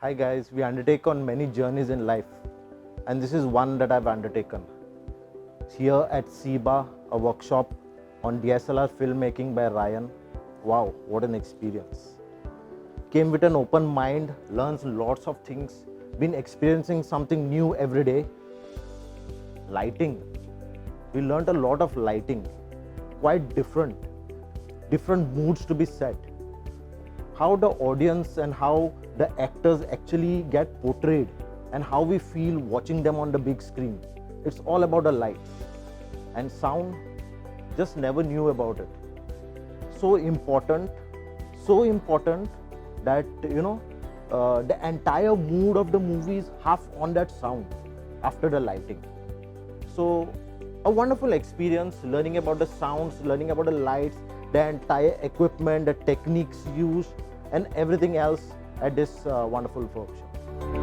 Hi guys, we undertake on many journeys in life, and this is one that I've undertaken. Here at SIBA, a workshop on DSLR filmmaking by Ryan. Wow, what an experience. Came with an open mind, learns lots of things, been experiencing something new every day. Lighting. We learned a lot of lighting, quite different moods to be set. How the audience and how the actors actually get portrayed and how we feel watching them on the big screen. It's all about the lights. And sound, just never knew about it. So important that the entire mood of the movie is half on that sound after the lighting. So a wonderful experience learning about the sounds, learning about the lights, the entire equipment, the techniques used, and everything else at this wonderful workshop.